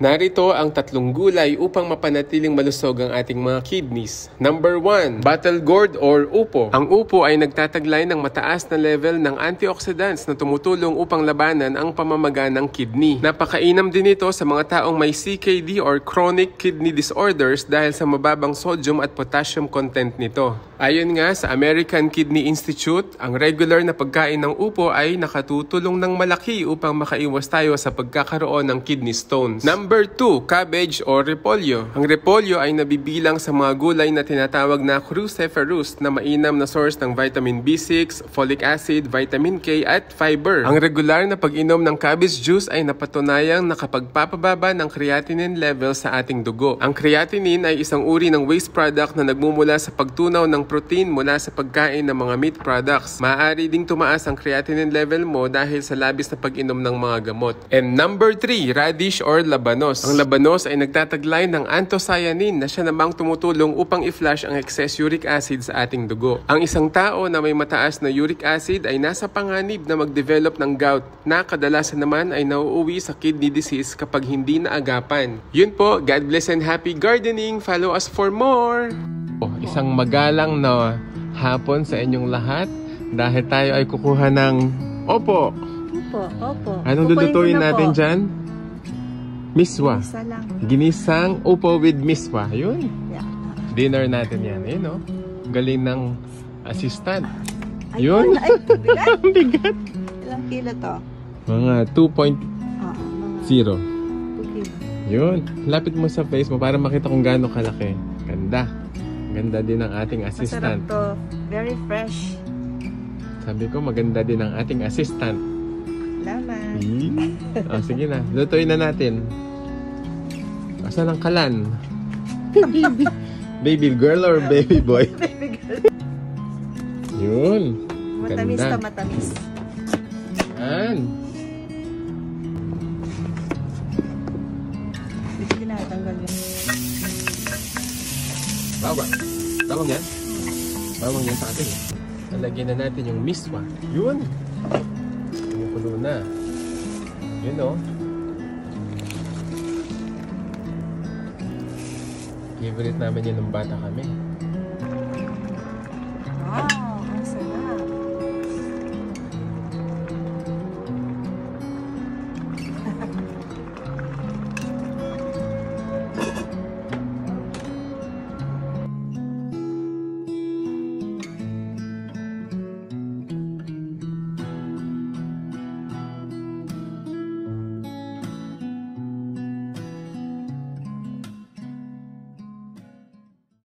Narito ang 3 gulay upang mapanatiling malusog ang ating mga kidneys. Number 1, battle gourd or upo. Ang upo ay nagtataglay ng mataas na level ng antioxidants na tumutulong upang labanan ang pamamaga ng kidney. Napakainam din ito sa mga taong may CKD or chronic kidney disorders dahil sa mababang sodium at potassium content nito. Ayon nga sa American Kidney Institute, ang regular na pagkain ng upo ay nakatutulong ng malaki upang makaiwas tayo sa pagkakaroon ng kidney stones. Number 2, cabbage or repolyo. Ang repolyo ay nabibilang sa mga gulay na tinatawag na cruciferous na mainam na source ng vitamin B6, folic acid, vitamin K at fiber. Ang regular na pag-inom ng cabbage juice ay napatunayang nakapagpapababa ng creatinine level sa ating dugo. Ang creatinine ay isang uri ng waste product na nagmumula sa pagtunaw ng protein mula sa pagkain ng mga meat products. Maaari ding tumaas ang creatinine level mo dahil sa labis na pag-inom ng mga gamot. And number 3, radish or labanos. Ang labanos ay nagtataglay ng anthocyanin na siya namang tumutulong upang i-flush ang excess uric acid sa ating dugo. Ang isang tao na may mataas na uric acid ay nasa panganib na mag-develop ng gout na kadalasan naman ay nauuwi sa kidney disease kapag hindi naagapan. Yun po, God bless and happy gardening! Follow us for more! Isang magalang na hapon sa inyong lahat dahil tayo ay kukuha ng opo. Opo. Anong lulutuin natin dyan? Miswa. Ginisang upo with miswa. Yun. Yeah. Dinner natin yan. Ayun, no? Galing ng assistant. Yun. Ay, bigat. Bigat. Ilang kilo to? Mga 2.0. Yun. Lapit mo sa face mo para makita kung gaano kalaki. Ganda. Ganda din ang ating assistant. Masarap to. Very fresh. Sabi ko, maganda din ang ating assistant. Salamat. Sige na. Lutuin na natin. Asan ang kalan? Baby girl or baby boy? Baby girl. Yun. Matamis Ganda. to, matamis. Yan. Hindi na natanggal yun. Bawang. Bawang yan? Bawang yan sa atin. Nalagyan na natin yung miswa. Yun. Kumukulo na. Yun, o. Favorite namin yun ng bata kami.